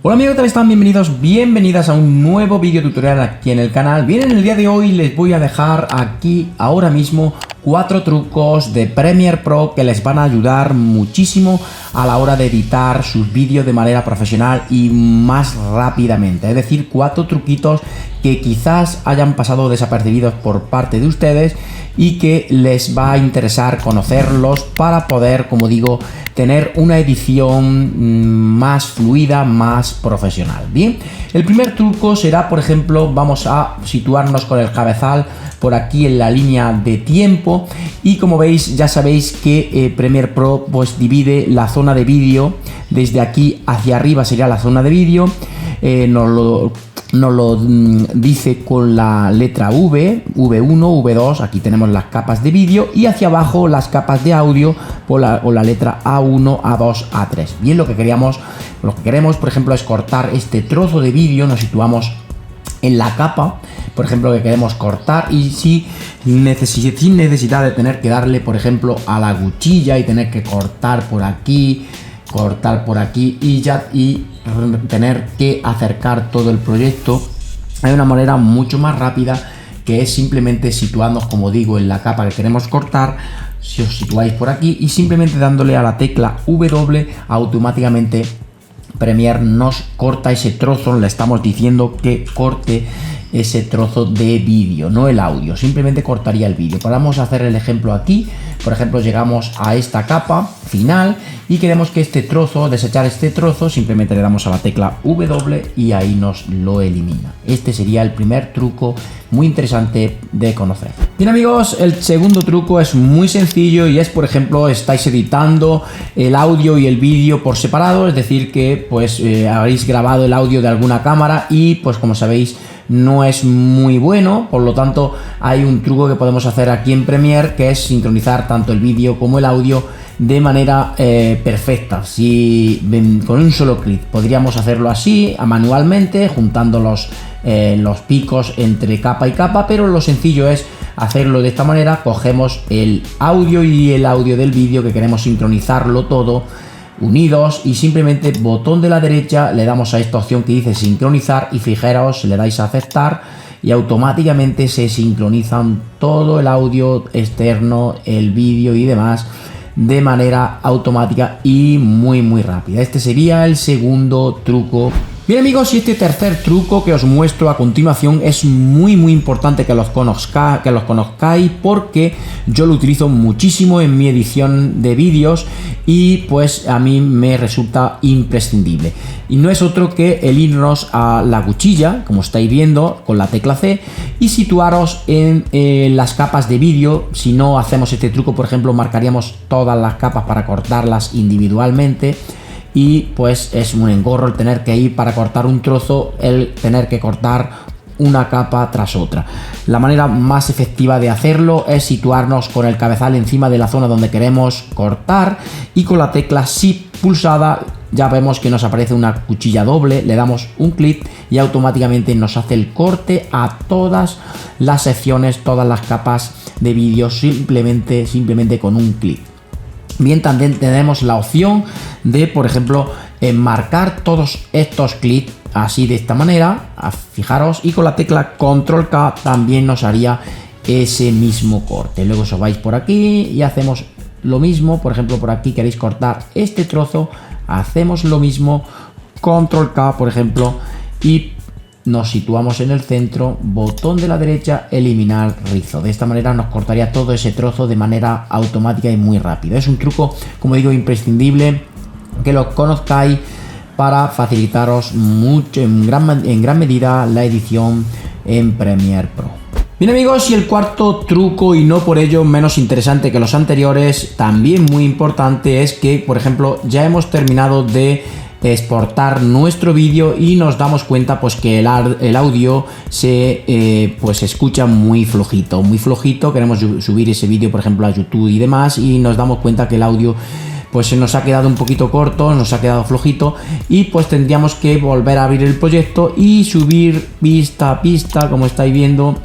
Hola amigos, ¿qué tal están? Bienvenidos, bienvenidas a un nuevo vídeo tutorial aquí en el canal. Bien, en el día de hoy les voy a dejar aquí ahora mismo 4 trucos de Premiere Pro que les van a ayudar muchísimo a la hora de editar sus vídeos de manera profesional y más rápidamente. Es decir, 4 truquitos que quizás hayan pasado desapercibidos por parte de ustedes y que les va a interesar conocerlos para poder, como digo, tener una edición más fluida, más profesional. Bien, el primer truco será, por ejemplo, vamos a situarnos con el cabezal por aquí en la línea de tiempo y como veis, ya sabéis que Premiere Pro pues divide la zona de vídeo desde aquí hacia arriba, sería la zona de vídeo, nos lo dice con la letra V, V1, V2, aquí tenemos las capas de vídeo y hacia abajo las capas de audio con la letra A1, A2, A3. Bien, lo que queremos, por ejemplo, es cortar este trozo de vídeo, nos situamos en la capa, por ejemplo, que queremos cortar y sin necesidad de tener que darle, por ejemplo, a la cuchilla y tener que cortar por aquí y tener que acercar todo el proyecto. Hay una manera mucho más rápida que es simplemente situarnos, como digo, en la capa que queremos cortar. Si os situáis por aquí y simplemente dándole a la tecla W, automáticamente Premiere nos corta ese trozo. Le estamos diciendo que corte ese trozo de vídeo, no el audio, simplemente cortaría el vídeo. Vamos a hacer el ejemplo aquí. Por ejemplo, llegamos a esta capa final y queremos que este trozo, desechar este trozo, simplemente le damos a la tecla W y ahí nos lo elimina. Este sería el primer truco muy interesante de conocer. Bien amigos, el segundo truco es muy sencillo y es, por ejemplo, estáis editando el audio y el vídeo por separado, es decir que pues habéis grabado el audio de alguna cámara y pues como sabéis no es muy bueno, por lo tanto hay un truco que podemos hacer aquí en Premiere que es sincronizar tanto el vídeo como el audio de manera perfecta. Con un solo clic podríamos hacerlo así, manualmente, juntando los picos entre capa y capa, pero lo sencillo es hacerlo de esta manera. Cogemos el audio y el audio del vídeo que queremos sincronizarlo todo unidos y simplemente botón de la derecha le damos a esta opción que dice sincronizar y fijaros, le dais a aceptar y automáticamente se sincronizan todo el audio externo, el vídeo y demás de manera automática y muy rápida. Este sería el segundo truco. Bien amigos, y este tercer truco que os muestro a continuación es muy importante que los conozcáis porque yo lo utilizo muchísimo en mi edición de vídeos y pues a mí me resulta imprescindible. Y no es otro que el irnos a la cuchilla, como estáis viendo, con la tecla C y situaros en las capas de vídeo. Si no hacemos este truco, por ejemplo, marcaríamos todas las capas para cortarlas individualmente. Y pues es un engorro el tener que ir para cortar un trozo, el tener que cortar una capa tras otra. La manera más efectiva de hacerlo es situarnos con el cabezal encima de la zona donde queremos cortar y con la tecla Shift pulsada ya vemos que nos aparece una cuchilla doble, le damos un clic y automáticamente nos hace el corte a todas las secciones, todas las capas de vídeo simplemente con un clic. Bien, también tenemos la opción de, por ejemplo, enmarcar todos estos clics así de esta manera, fijaros, y con la tecla Control K también nos haría ese mismo corte. Luego os vais por aquí y hacemos lo mismo. Por ejemplo, por aquí queréis cortar este trozo, hacemos lo mismo, Control K, por ejemplo, y nos situamos en el centro, botón de la derecha, eliminar rizo. De esta manera nos cortaría todo ese trozo de manera automática y muy rápida. Es un truco, como digo, imprescindible que lo conozcáis para facilitaros mucho, en gran medida, la edición en Premiere Pro. Bien amigos, y el cuarto truco, y no por ello menos interesante que los anteriores, también muy importante, es que, por ejemplo, ya hemos terminado de exportar nuestro vídeo y nos damos cuenta pues que el audio se escucha muy flojito. Queremos subir ese vídeo, por ejemplo, a YouTube y demás, y nos damos cuenta que el audio pues se nos ha quedado un poquito corto, nos ha quedado flojito, y pues tendríamos que volver a abrir el proyecto y subir pista a pista, como estáis viendo,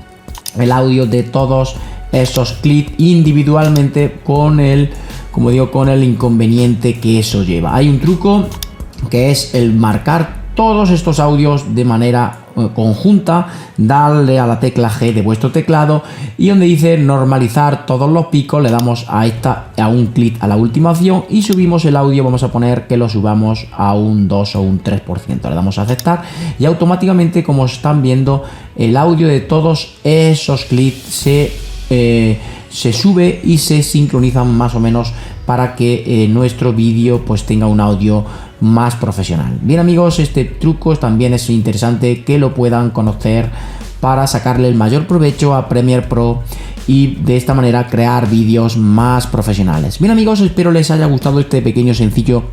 el audio de todos esos clips individualmente con el, como digo, con el inconveniente que eso lleva. Hay un truco que es el marcar todos estos audios de manera conjunta, darle a la tecla G de vuestro teclado y donde dice normalizar todos los picos le damos a un clic a la última opción y subimos el audio. Vamos a poner que lo subamos a un 2 o un 3%, le damos a aceptar y automáticamente, como están viendo, el audio de todos esos clics se sube y se sincronizan más o menos para que nuestro vídeo pues tenga un audio más profesional. Bien amigos, este truco también es interesante que lo puedan conocer para sacarle el mayor provecho a Premiere Pro y de esta manera crear vídeos más profesionales. Bien amigos, espero les haya gustado este pequeño sencillo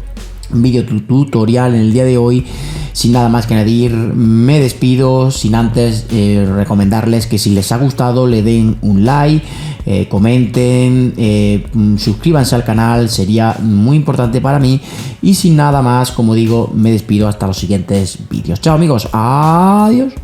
vídeo tutorial en el día de hoy. Sin nada más que añadir, me despido sin antes recomendarles que si les ha gustado le den un like, comenten, suscríbanse al canal, sería muy importante para mí. Y sin nada más, como digo, me despido hasta los siguientes vídeos. Chao amigos, adiós.